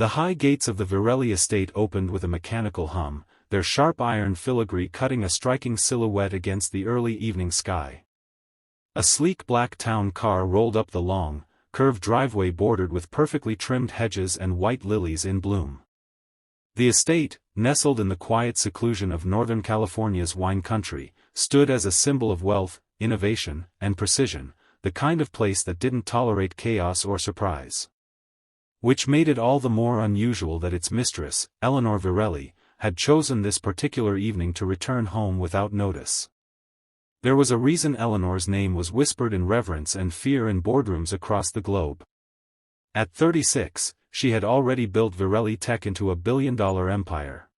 The high gates of the Virelli estate opened with a mechanical hum, their sharp iron filigree cutting a striking silhouette against the early evening sky. A sleek black town car rolled up the long, curved driveway bordered with perfectly trimmed hedges and white lilies in bloom. The estate, nestled in the quiet seclusion of Northern California's wine country, stood as a symbol of wealth, innovation, and precision, the kind of place that didn't tolerate chaos or surprise. Which made it all the more unusual that its mistress, Eleanor Virelli, had chosen this particular evening to return home without notice. There was a reason Eleanor's name was whispered in reverence and fear in boardrooms across the globe. At 36, she had already built Virelli Tech into a billion-dollar empire.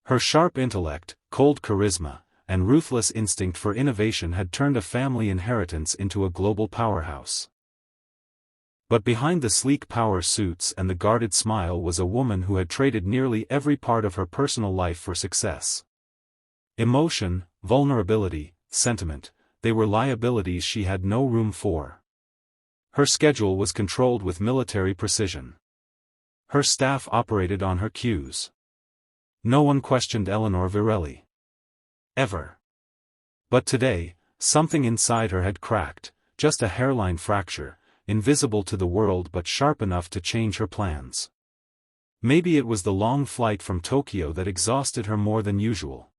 Her sharp intellect, cold charisma, and ruthless instinct for innovation had turned a family inheritance into a global powerhouse. But behind the sleek power suits and the guarded smile was a woman who had traded nearly every part of her personal life for success. Emotion, vulnerability, sentiment, they were liabilities she had no room for. Her schedule was controlled with military precision. Her staff operated on her cues. No one questioned Eleanor Virelli. Ever. But today, something inside her had cracked, just a hairline fracture, invisible to the world but sharp enough to change her plans. Maybe it was the long flight from Tokyo that exhausted her more than usual.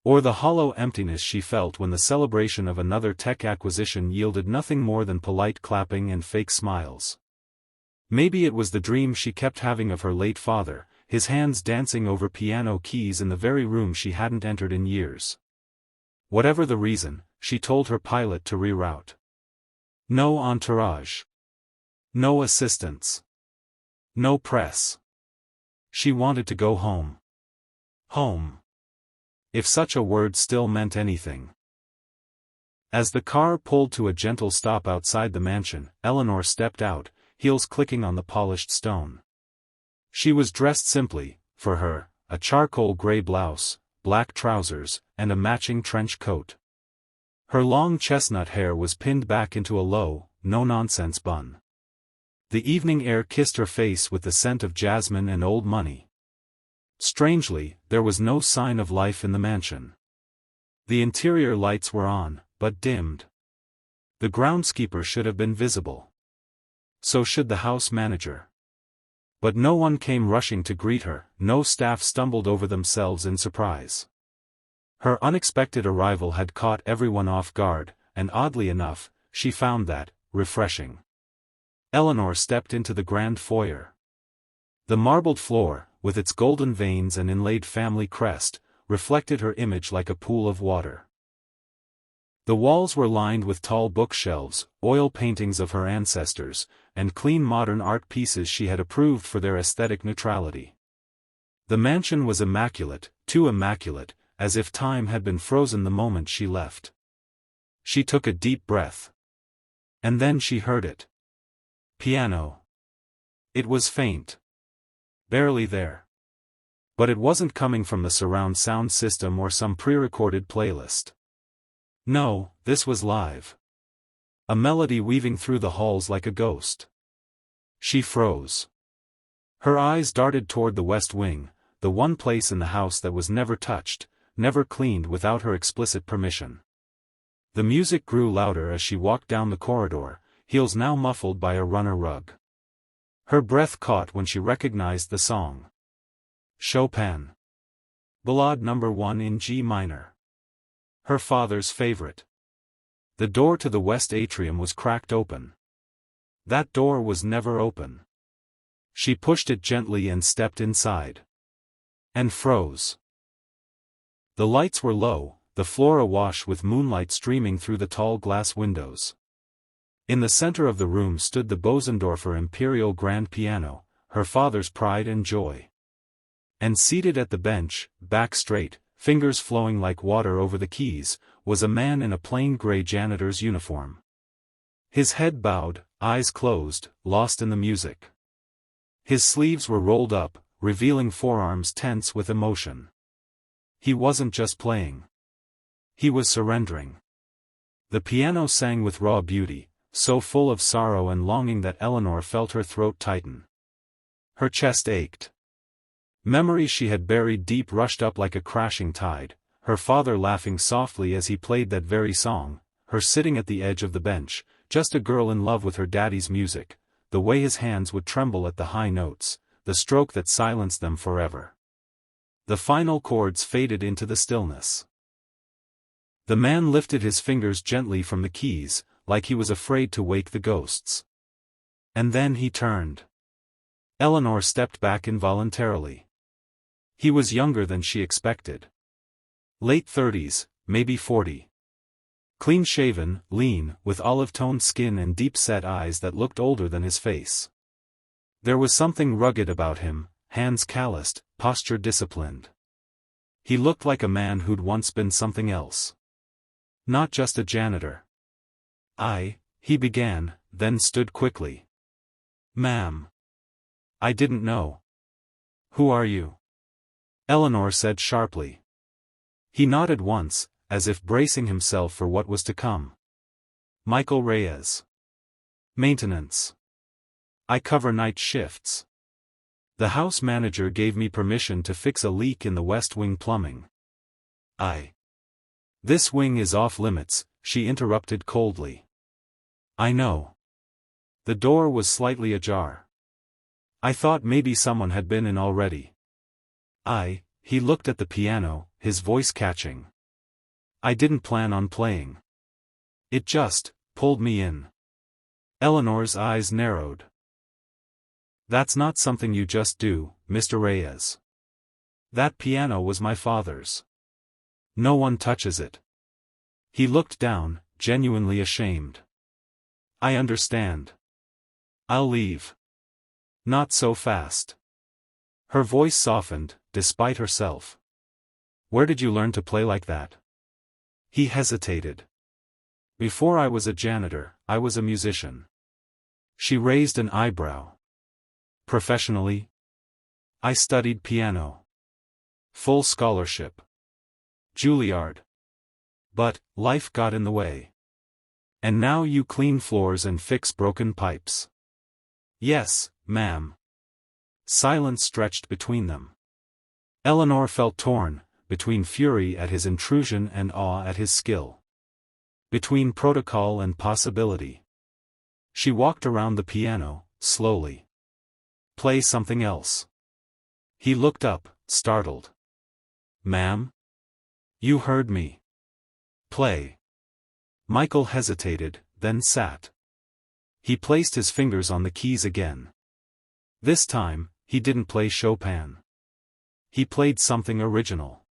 Or the hollow emptiness she felt when the celebration of another tech acquisition yielded nothing more than polite clapping and fake smiles. Maybe it was the dream she kept having of her late father, his hands dancing over piano keys in the very room she hadn't entered in years. Whatever the reason, she told her pilot to reroute. No entourage. No assistants. No press. She wanted to go home. Home. If such a word still meant anything. As the car pulled to a gentle stop outside the mansion, Eleanor stepped out, heels clicking on the polished stone. She was dressed simply, for her, a charcoal gray blouse, black trousers, and a matching trench coat. Her long chestnut hair was pinned back into a low, no-nonsense bun. The evening air kissed her face with the scent of jasmine and old money. Strangely, there was no sign of life in the mansion. The interior lights were on, but dimmed. The groundskeeper should have been visible. So should the house manager. But no one came rushing to greet her, no staff stumbled over themselves in surprise. Her unexpected arrival had caught everyone off guard, and oddly enough, she found that refreshing. Eleanor stepped into the grand foyer. The marbled floor, with its golden veins and inlaid family crest, reflected her image like a pool of water. The walls were lined with tall bookshelves, oil paintings of her ancestors, and clean modern art pieces she had approved for their aesthetic neutrality. The mansion was immaculate, too immaculate, as if time had been frozen the moment she left. She took a deep breath. And then she heard it. Piano. It was faint. Barely there. But it wasn't coming from the surround sound system or some pre-recorded playlist. No, this was live. A melody weaving through the halls like a ghost. She froze. Her eyes darted toward the west wing, the one place in the house that was never touched, never cleaned without her explicit permission. The music grew louder as she walked down the corridor, heels now muffled by a runner rug. Her breath caught when she recognized the song. Chopin. Ballade No. 1 in G minor. Her father's favorite. The door to the west atrium was cracked open. That door was never open. She pushed it gently and stepped inside. And froze. The lights were low, the floor awash with moonlight streaming through the tall glass windows. In the center of the room stood the Bosendorfer Imperial grand piano, her father's pride and joy. And seated at the bench, back straight, fingers flowing like water over the keys, was a man in a plain gray janitor's uniform. His head bowed, eyes closed, lost in the music. His sleeves were rolled up, revealing forearms tense with emotion. He wasn't just playing. He was surrendering. The piano sang with raw beauty, so full of sorrow and longing that Eleanor felt her throat tighten. Her chest ached. Memories she had buried deep rushed up like a crashing tide, her father laughing softly as he played that very song, her sitting at the edge of the bench, just a girl in love with her daddy's music, the way his hands would tremble at the high notes, the stroke that silenced them forever. The final chords faded into the stillness. The man lifted his fingers gently from the keys, like he was afraid to wake the ghosts. And then he turned. Eleanor stepped back involuntarily. He was younger than she expected. Late 30s, maybe 40. Clean-shaven, lean, with olive-toned skin and deep-set eyes that looked older than his face. There was something rugged about him, hands calloused, posture disciplined. He looked like a man who'd once been something else. Not just a janitor. He began, then stood quickly. Ma'am. I didn't know. Who are you? Eleanor said sharply. He nodded once, as if bracing himself for what was to come. Michael Reyes. Maintenance. I cover night shifts. The house manager gave me permission to fix a leak in the west wing plumbing. This wing is off limits, she interrupted coldly. I know. The door was slightly ajar. I thought maybe someone had been in already. He looked at the piano, his voice catching. I didn't plan on playing. It just pulled me in. Eleanor's eyes narrowed. That's not something you just do, Mr. Reyes. That piano was my father's. No one touches it. He looked down, genuinely ashamed. I understand. I'll leave. Not so fast. Her voice softened, despite herself. Where did you learn to play like that? He hesitated. Before I was a janitor, I was a musician. She raised an eyebrow. Professionally? I studied piano. Full scholarship. Juilliard. But, life got in the way. And now you clean floors and fix broken pipes. Yes, ma'am. Silence stretched between them. Eleanor felt torn, between fury at his intrusion and awe at his skill. Between protocol and possibility. She walked around the piano, slowly. Play something else. He looked up, startled. Ma'am? You heard me. Play. Michael hesitated, then sat. He placed his fingers on the keys again. This time, he didn't play Chopin. He played something original.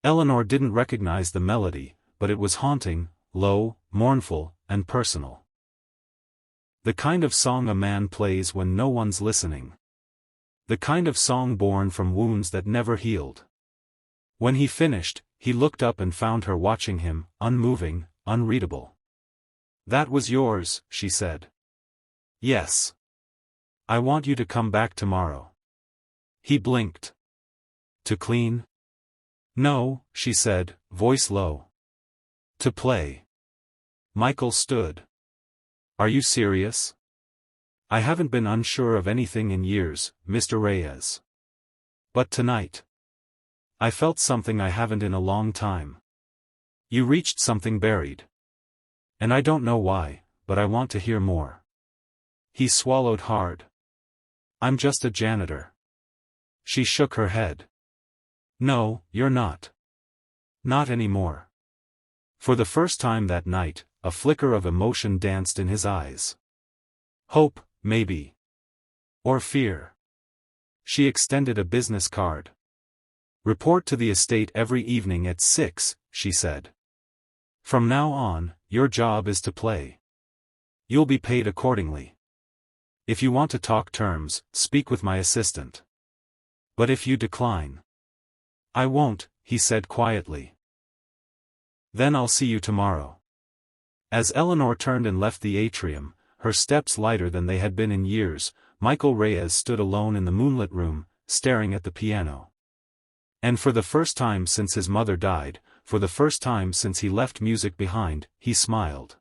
Eleanor didn't recognize the melody, but it was haunting, low, mournful, and personal. The kind of song a man plays when no one's listening. The kind of song born from wounds that never healed. When he finished, he looked up and found her watching him, unmoving, unreadable. That was yours, she said. Yes. I want you to come back tomorrow. He blinked. To clean? No, she said, voice low. To play. Michael stood. Are you serious? I haven't been unsure of anything in years, Mr. Reyes. But tonight. I felt something I haven't in a long time. You reached something buried. And I don't know why, but I want to hear more. He swallowed hard. I'm just a janitor. She shook her head. No, you're not. Not anymore. For the first time that night, a flicker of emotion danced in his eyes. Hope, maybe. Or fear. She extended a business card. Report to the estate every evening at 6, she said. From now on, your job is to play. You'll be paid accordingly. If you want to talk terms, speak with my assistant. But if you decline. I won't, he said quietly. Then I'll see you tomorrow. As Eleanor turned and left the atrium, her steps lighter than they had been in years, Michael Reyes stood alone in the moonlit room, staring at the piano. And for the first time since his mother died, for the first time since he left music behind, he smiled.